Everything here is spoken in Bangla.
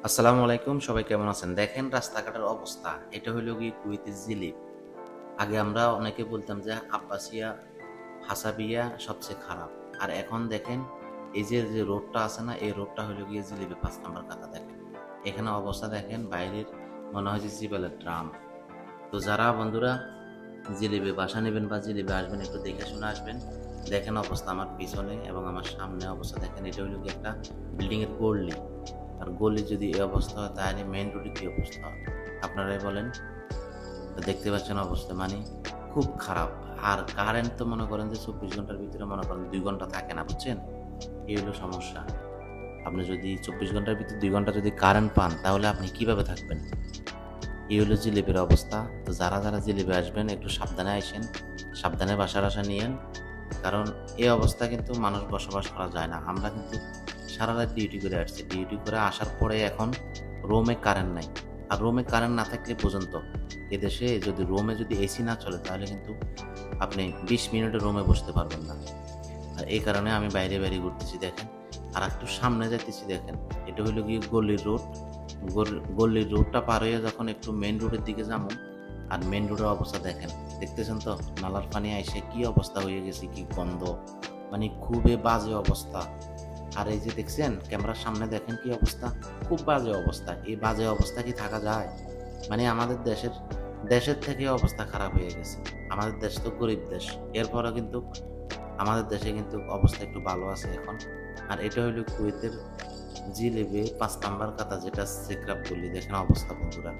আসসালামু আলাইকুম, সবাই কেমন আছেন? দেখেন রাস্তাঘাটের অবস্থা। এটা হইল গিয়ে কুয়েতের জিলিপ। আগে আমরা অনেকে বলতাম যে আব্বাসিয়া, হাসাবিয়া সবচেয়ে খারাপ। আর এখন দেখেন এই যে রোডটা আছে না, এই রোডটা হইল গিয়ে জিলিপে ৫ নাম্বার কাতা দেখেন। এখানে অবস্থা দেখেন বাইরের মনে হয় যে জিবালের ড্রাম। তো যারা বন্ধুরা জিলিপে বাসা নেবেন বা জিলিপে আসবেন একটু দেখে শুনে আসবেন। দেখেন অবস্থা আমার পিছনে এবং আমার সামনে অবস্থা দেখেন, এটা হইল গিয়ে একটা বিল্ডিং এর গল্লি। আর গলি যদি এই অবস্থা হয় তাহলে মেইন রোডে কি অবস্থা হবে আপনারাই বলেন। তো দেখতে পাচ্ছেন অবস্থা মানে খুব খারাপ। আর কারেন্ট তো মনে করেন যে ২৪ ঘন্টার ভিতরে মনে করেন ২ ঘন্টা থাকে না, বুঝছেন? এই হলো সমস্যা। আপনি যদি ২৪ ঘন্টার ভিতরে ২ ঘন্টা যদি কারেন্ট পান তাহলে আপনি কিভাবে থাকবেন? এই হলো জিলিপির অবস্থা। তো যারা জিলিপি আসবেন একটু সাবধানে আইসেন, সাবধানে বাসা নিয়েন। কারণ এই অবস্থা কিন্তু মানুষ বসবাস করা যায় না। আমরা কিন্তু সারা রাত ডিউটি করে আসছি। ডিউটি করে আসার পরে এখন রুমে কারেন্ট নাই। আর রুমে কারেন্ট না থাকলে পর্যন্ত এদেশে যদি রুমে যদি এসি না চলে তাহলে কিন্তু আপনি ২০ মিনিটও রুমে বসতে পারবেন না। আর এই কারণে আমি বাইরে ঘুরতেছি দেখেন। আর একটু সামনে যাইতেছি দেখেন। এটা হইলো গিয়ে গল্লির রোড। গল্লির রোডটা পার হয়ে যখন একটু মেইন রোডের দিকে যাবো, আর মেইন রোডের অবস্থা দেখেন। দেখতেছেন তো নালার পানি আইসে কি অবস্থা হয়ে গেছে, কি গন্ধ। মানে খুবই বাজে অবস্থা। আর এই যে দেখছেন ক্যামেরার সামনে দেখেন কি অবস্থা, খুব বাজে অবস্থা। এই বাজে অবস্থা কি থাকা যায়? মানে আমাদের দেশের থেকে অবস্থা খারাপ হয়ে গেছে। আমাদের দেশ তো গরিব দেশ, এরপরও কিন্তু আমাদের দেশে কিন্তু অবস্থা একটু ভালো আছে এখন। আর এটা হইলো কুয়েতের জিলেবে ৫ নাম্বার কাতা, যেটা সেক্রাপ বললি। দেখেন অবস্থা বন্ধুরা।